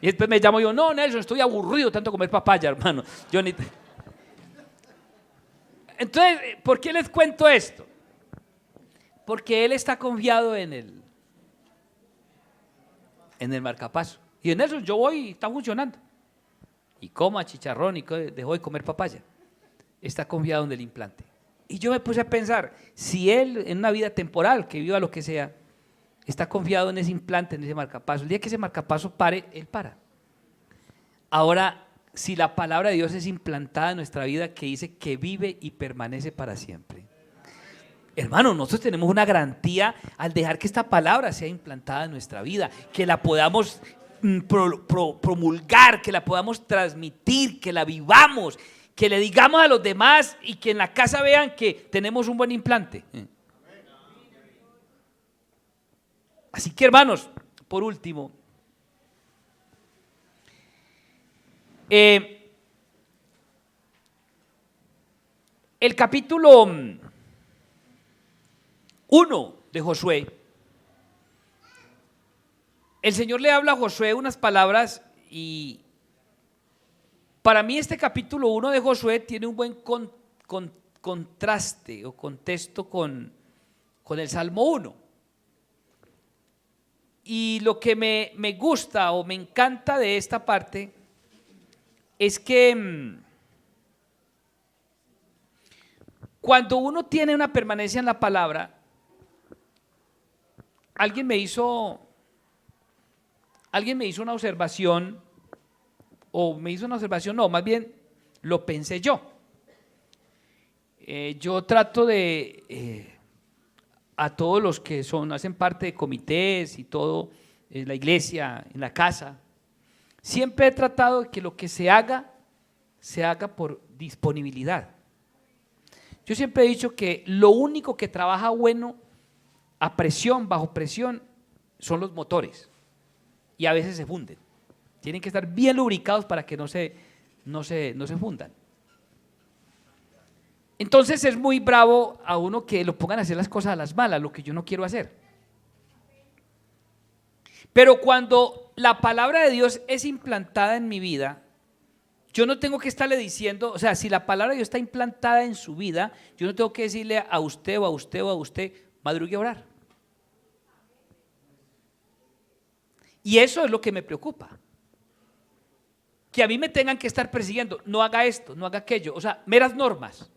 Y después me llamo yo, no, Nelson, estoy aburrido tanto comer papaya, hermano. Entonces, ¿por qué les cuento esto? Porque él está confiado en el marcapaso. Y en Nelson, yo voy y está funcionando. Y coma chicharrón y dejó de comer papaya. Está confiado en el implante. Y yo me puse a pensar, si él en una vida temporal, que viva lo que sea, está confiado en ese implante, en ese marcapaso, el día que ese marcapaso pare, él para. Ahora, si la palabra de Dios es implantada en nuestra vida, que dice que vive y permanece para siempre. Hermano, nosotros tenemos una garantía al dejar que esta palabra sea implantada en nuestra vida, que la podamos promulgar, que la podamos transmitir, que la vivamos, que le digamos a los demás y que en la casa vean que tenemos un buen implante. Así que, hermanos, por último, el capítulo 1 de Josué, el Señor le habla a Josué unas palabras y para mí este capítulo 1 de Josué tiene un buen contraste o contexto con el Salmo 1. Y lo que me gusta o me encanta de esta parte es que cuando uno tiene una permanencia en la palabra, alguien me hizo una observación, no, más bien lo pensé yo. Yo trato de, a todos los que hacen parte de comités y todo, en la iglesia, en la casa, siempre he tratado de que lo que se haga por disponibilidad. Yo siempre he dicho que lo único que trabaja bueno a presión, bajo presión, son los motores. Y a veces se funden. Tienen que estar bien lubricados para que no se fundan. Entonces es muy bravo a uno que lo pongan a hacer las cosas a las malas, lo que yo no quiero hacer. Pero cuando la palabra de Dios es implantada en mi vida, yo no tengo que estarle diciendo, o sea, si la palabra de Dios está implantada en su vida, yo no tengo que decirle a usted o a usted o a usted, madrugue a orar. Y eso es lo que me preocupa. Que a mí me tengan que estar persiguiendo, no haga esto, no haga aquello, o sea, meras normas.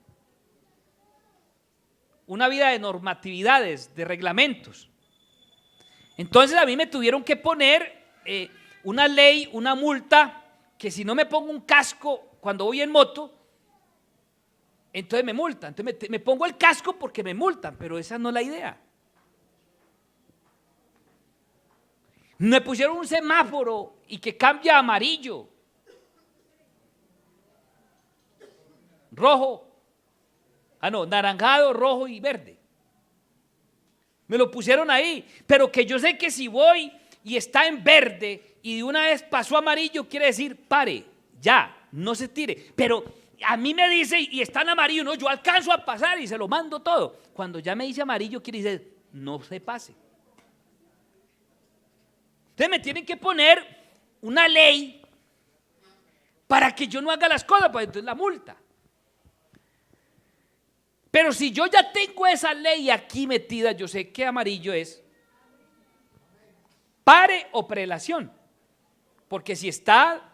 Una vida de normatividades, de reglamentos. Entonces a mí me tuvieron que poner una ley, una multa, que si no me pongo un casco cuando voy en moto, entonces me multan. Entonces me pongo el casco porque me multan, pero esa no es la idea. Me pusieron un semáforo y que cambia a amarillo, rojo, naranjado, rojo y verde. Me lo pusieron ahí, pero que yo sé que si voy y está en verde y de una vez pasó a amarillo, quiere decir pare, ya, no se tire. Pero a mí me dice y está en amarillo, no, yo alcanzo a pasar y se lo mando todo. Cuando ya me dice amarillo, quiere decir no se pase. Entonces me tienen que poner una ley para que yo no haga las cosas, pues entonces la multa. Pero si yo ya tengo esa ley aquí metida, yo sé que amarillo es pare o prelación. Porque si está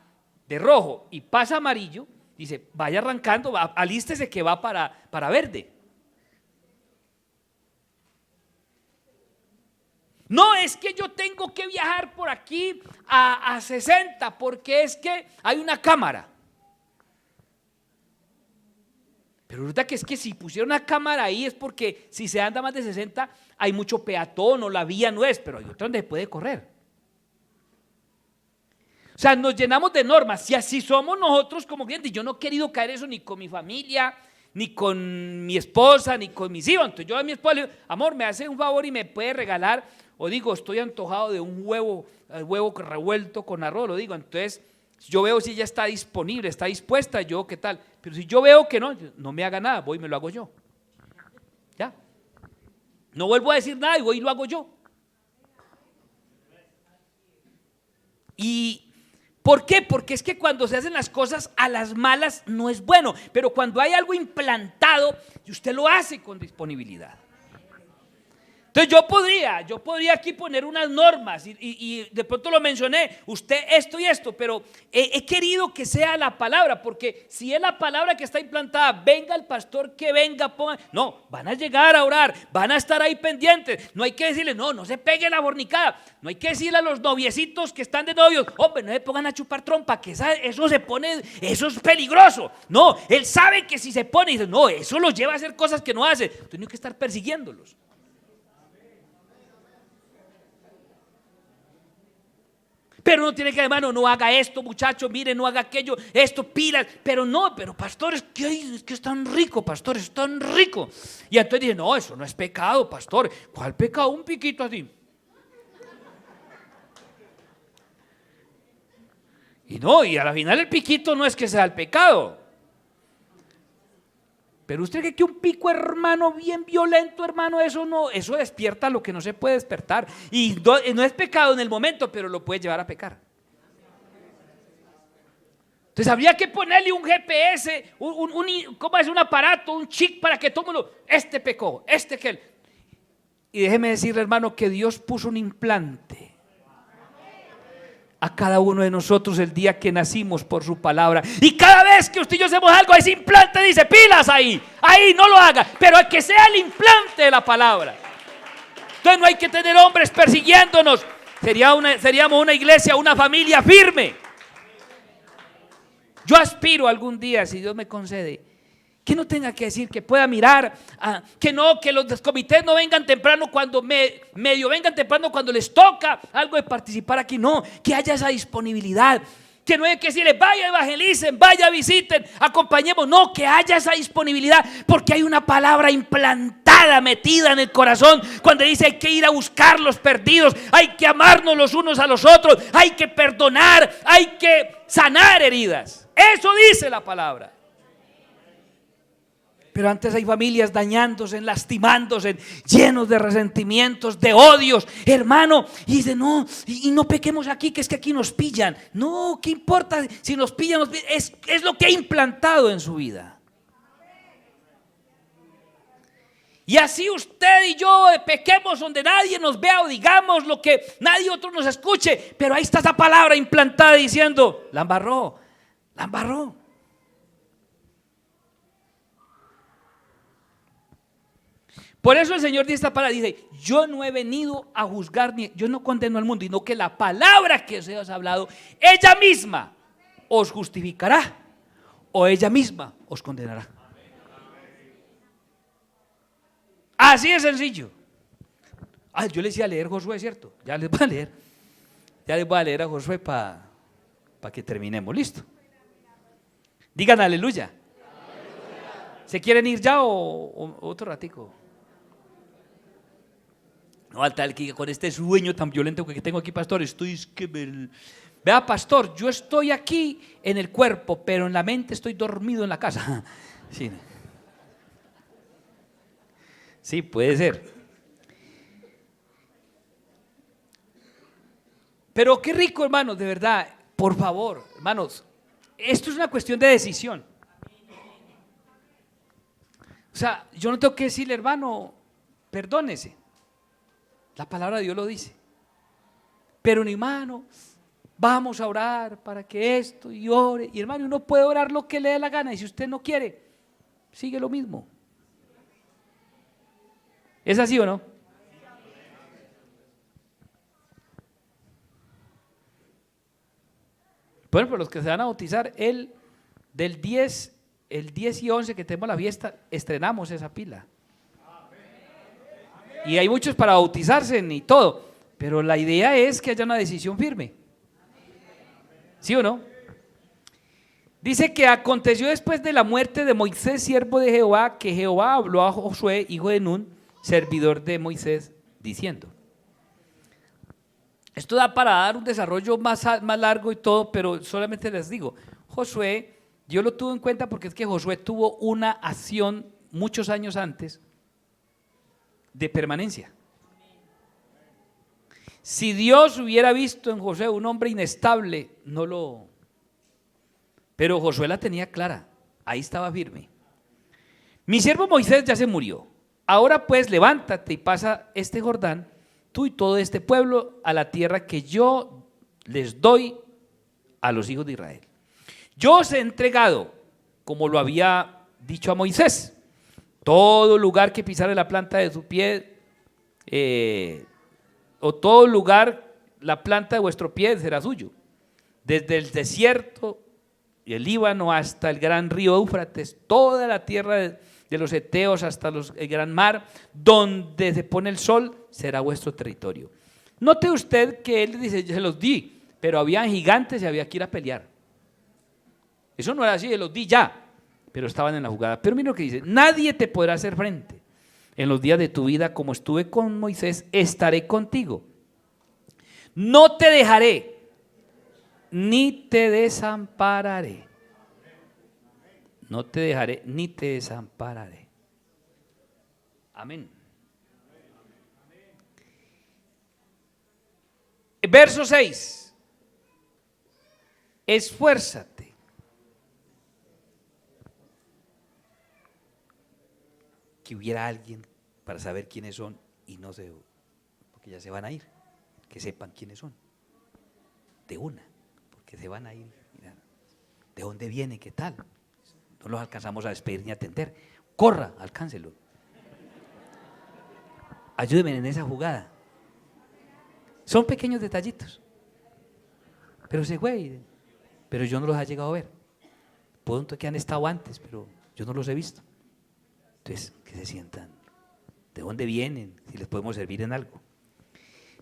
de rojo y pasa amarillo, dice, vaya arrancando, alístese que va para verde. No, es que yo tengo que viajar por aquí a 60 porque es que hay una cámara. Pero resulta que es que si pusieron una cámara ahí es porque si se anda más de 60 hay mucho peatón o la vía no es, pero hay otro donde se puede correr. O sea, nos llenamos de normas. Si así somos nosotros como clientes, yo no he querido caer eso ni con mi familia, ni con mi esposa, ni con mis hijos. Entonces yo a mi esposa le digo, amor, me hace un favor y me puede regalar, o digo, estoy antojado de un huevo revuelto con arroz, lo digo. Entonces yo veo si ella está disponible, está dispuesta, yo qué tal. Pero si yo veo que no me haga nada, voy y me lo hago yo. Ya. No vuelvo a decir nada y voy y lo hago yo. ¿Y por qué? Porque es que cuando se hacen las cosas a las malas no es bueno, pero cuando hay algo implantado, usted lo hace con disponibilidad. Entonces yo podría aquí poner unas normas y de pronto lo mencioné, usted esto y esto, pero he querido que sea la palabra, porque si es la palabra que está implantada, venga el pastor que venga, no, van a llegar a orar, van a estar ahí pendientes, no hay que decirle, no se pegue la bornicada, no hay que decirle a los noviecitos que están de novios, hombre, no se pongan a chupar trompa, que eso se pone, eso es peligroso. No, él sabe que si se pone, dice, no, eso los lleva a hacer cosas que no hace, entonces no hay que estar persiguiéndolos. Pero no tiene que, hermano, no haga esto, muchacho, mire, no haga aquello, esto, pilas. Pero pastor, es que es tan rico, pastor, es tan rico. Y entonces dije, no, eso no es pecado, pastor. ¿Cuál pecado? Un piquito así. Y a la final el piquito no es que sea el pecado. Pero usted cree que un pico, hermano, bien violento, hermano, eso despierta lo que no se puede despertar. Y no es pecado en el momento, pero lo puede llevar a pecar. Entonces habría que ponerle un GPS, ¿cómo es? Un aparato, un chip para que todo mundo, este pecó, aquel. Y déjeme decirle, hermano, que Dios puso un implante a cada uno de nosotros el día que nacimos por su palabra. Y cada vez que usted y yo hacemos algo, ese implante dice, pilas ahí no lo haga, pero que sea el implante de la palabra. Entonces no hay que tener hombres persiguiéndonos. Seríamos una iglesia, una familia firme. Yo aspiro algún día, si Dios me concede, que no tenga que decir, que pueda mirar, que los comités no vengan temprano cuando medio vengan temprano cuando les toca algo de participar aquí, no, que haya esa disponibilidad, que no hay que decirles, vaya evangelicen, vaya visiten, acompañemos, no, que haya esa disponibilidad, porque hay una palabra implantada, metida en el corazón, cuando dice hay que ir a buscar los perdidos, hay que amarnos los unos a los otros, hay que perdonar, hay que sanar heridas, eso dice la palabra. Pero antes hay familias dañándose, lastimándose, llenos de resentimientos, de odios, hermano. Y dice, no, y no pequemos aquí, que es que aquí nos pillan. No, ¿qué importa si nos pillan? Es lo que ha implantado en su vida. Y así usted y yo pequemos donde nadie nos vea o digamos lo que nadie otro nos escuche. Pero ahí está esa palabra implantada diciendo, la embarró. Por eso el Señor dice esta palabra, dice, yo no he venido a juzgar, yo no condeno al mundo, sino que la palabra que se os ha hablado, ella misma os justificará o ella misma os condenará. Así de sencillo. Yo les decía leer Josué, ¿cierto? Ya les voy a leer a Josué para que terminemos, listo. Digan aleluya. ¿Se quieren ir ya o otro ratico? No falta el que diga, con este sueño tan violento que tengo aquí, pastor, estoy vea, pastor, yo estoy aquí en el cuerpo, pero en la mente estoy dormido en la casa. Sí, sí, puede ser. Pero qué rico, hermanos, de verdad, por favor, hermanos, esto es una cuestión de decisión. O sea, yo no tengo que decirle, hermano, perdónese. La palabra de Dios lo dice. Pero, hermano, vamos a orar para que esto y ore. Y, hermano, uno puede orar lo que le dé la gana. Y si usted no quiere, sigue lo mismo. ¿Es así o no? Bueno, pero los que se van a bautizar, el 10 y 11 que tenemos la fiesta, estrenamos esa pila. Y hay muchos para bautizarse y todo, pero la idea es que haya una decisión firme. ¿Sí o no? Dice que aconteció después de la muerte de Moisés, siervo de Jehová, que Jehová habló a Josué, hijo de Nun, servidor de Moisés, diciendo. Esto da para dar un desarrollo más largo y todo, pero solamente les digo, Josué, yo lo tuve en cuenta porque es que Josué tuvo una acción muchos años antes de permanencia. Si Dios hubiera visto en Josué un hombre inestable, pero Josué la tenía clara, ahí estaba firme. Mi siervo Moisés ya se murió, ahora pues levántate y pasa este Jordán, tú y todo este pueblo, a la tierra que yo les doy a los hijos de Israel. Yo os he entregado, como lo había dicho a Moisés, todo lugar que pisare la planta de su pie, o todo lugar, la planta de vuestro pie será suyo. Desde el desierto y el Líbano hasta el gran río Éufrates, toda la tierra de los heteos hasta el gran mar, donde se pone el sol, será vuestro territorio. Note usted que él dice, se los di, pero había gigantes y había que ir a pelear. Eso no era así, se los di ya, pero estaban en la jugada. Pero mira lo que dice, nadie te podrá hacer frente. En los días de tu vida, como estuve con Moisés, estaré contigo. No te dejaré, ni te desampararé. No te dejaré, ni te desampararé. Amén. Verso 6. Esfuérzate. Que hubiera alguien para saber quiénes son y no se, porque ya se van a ir, que sepan quiénes son, de una, porque se van a ir, mira, de dónde viene, qué tal, no los alcanzamos a despedir ni a atender, corra, alcáncelo, ayúdenme en esa jugada, son pequeños detallitos, pero se fue, pero yo no los he llegado a ver, pronto que han estado antes, pero yo no los he visto. Entonces, que se sientan, ¿de dónde vienen? Si les podemos servir en algo.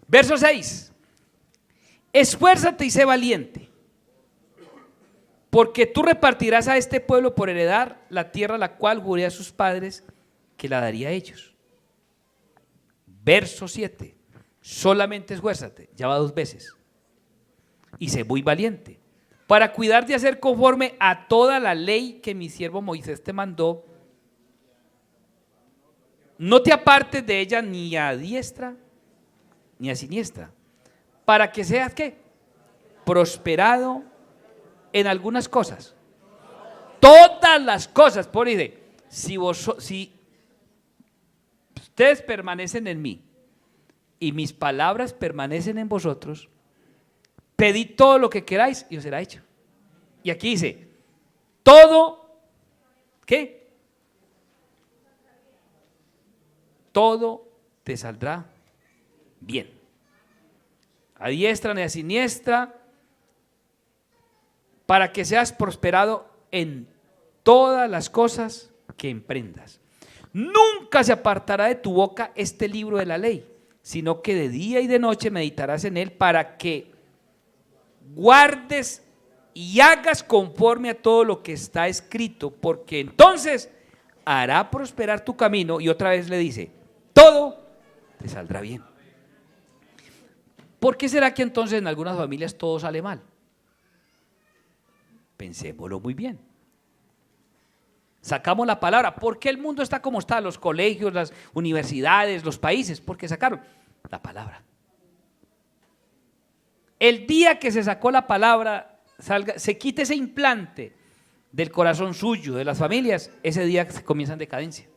Verso 6. Esfuérzate y sé valiente, porque tú repartirás a este pueblo por heredar la tierra a la cual juré a sus padres que la daría a ellos. Verso 7. Solamente esfuérzate, ya va 2 veces, y sé muy valiente, para cuidar de hacer conforme a toda la ley que mi siervo Moisés te mandó. No te apartes de ella ni a diestra ni a siniestra, para que seas ¿qué? Prosperado en algunas cosas. Todas las cosas, por ahí, si ustedes permanecen en mí y mis palabras permanecen en vosotros, pedid todo lo que queráis y os será hecho. Y aquí dice, todo, ¿qué? Todo te saldrá bien. A diestra ni a siniestra, para que seas prosperado en todas las cosas que emprendas. Nunca se apartará de tu boca este libro de la ley, sino que de día y de noche meditarás en él, para que guardes y hagas conforme a todo lo que está escrito, porque entonces hará prosperar tu camino. Y otra vez le dice, todo te saldrá bien. ¿Por qué será que entonces en algunas familias todo sale mal? Pensémoslo muy bien. Sacamos la palabra. ¿Por qué el mundo está como está? Los colegios, las universidades, los países. ¿Por qué sacaron la palabra? El día que se sacó la palabra, se quite ese implante del corazón suyo, de las familias, ese día se comienza en decadencia.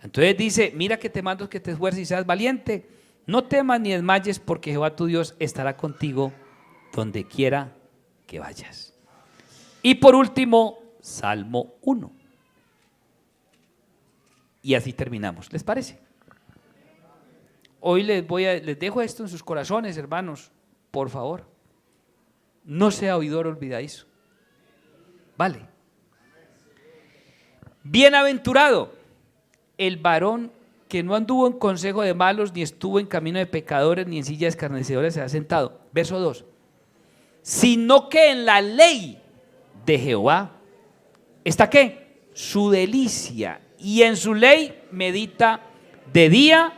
Entonces dice, mira que te mando que te esfuerces y seas valiente, no temas ni desmayes, porque Jehová tu Dios estará contigo donde quiera que vayas. Y por último, Salmo 1. Y así terminamos, ¿les parece? Hoy les dejo esto en sus corazones, hermanos, por favor. No sea oidor olvidadizo. Vale. Bienaventurado el varón que no anduvo en consejo de malos, ni estuvo en camino de pecadores, ni en silla de escarnecedores se ha sentado. Verso 2. Sino que en la ley de Jehová está ¿qué? Su delicia, y en su ley medita de día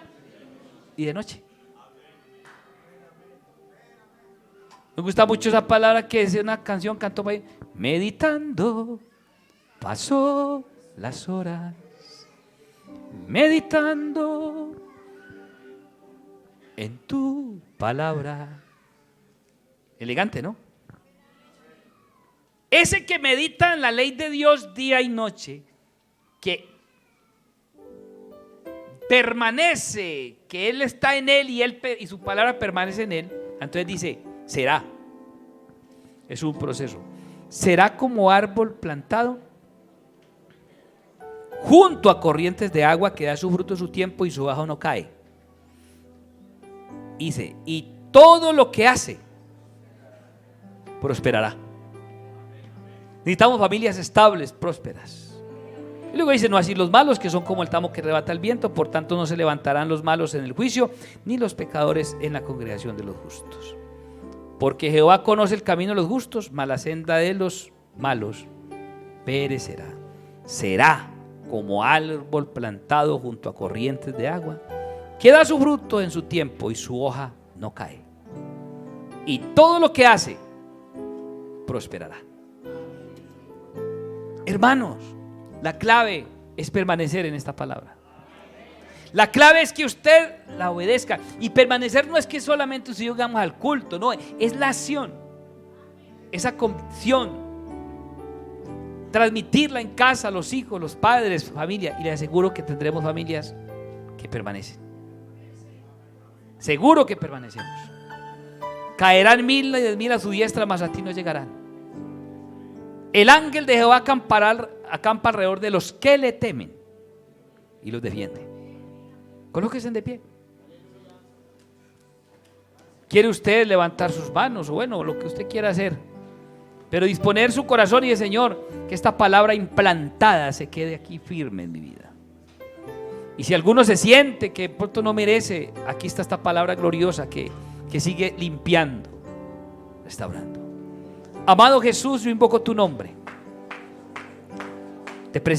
y de noche. Me gusta mucho esa palabra que es una canción, cantó ahí. Meditando pasó las horas, meditando en tu palabra. Elegante, ¿no? Ese que medita en la ley de Dios día y noche, que permanece, que Él está en él y su palabra permanece en él, entonces dice, será. Es un proceso. Será como árbol plantado junto a corrientes de agua, que da su fruto en su tiempo y su hoja no cae. Dice, y todo lo que hace prosperará. Necesitamos familias estables, prósperas. Y luego dice, no así los malos, que son como el tamo que arrebata el viento, por tanto no se levantarán los malos en el juicio, ni los pecadores en la congregación de los justos. Porque Jehová conoce el camino de los justos, mas la senda de los malos perecerá. Será como árbol plantado junto a corrientes de agua, que da su fruto en su tiempo y su hoja no cae. Y todo lo que hace prosperará. Hermanos, la clave es permanecer en esta palabra. La clave es que usted la obedezca. Y permanecer no es que solamente usted llegamos al culto, no, es la acción, esa convicción, transmitirla en casa a los hijos, los padres, familia. Y le aseguro que tendremos familias que permanecen. Seguro que permanecemos. Caerán 1000 y 10,000 a su diestra, mas a ti no llegarán. El ángel de Jehová acampa alrededor de los que le temen y los defiende. Colóquense de pie. ¿Quiere usted levantar sus manos? O bueno, lo que usted quiera hacer. Pero disponer su corazón y decir, Señor, que esta palabra implantada se quede aquí firme en mi vida. Y si alguno se siente que de pronto no merece, aquí está esta palabra gloriosa que sigue limpiando, restaurando. Amado Jesús, yo invoco tu nombre.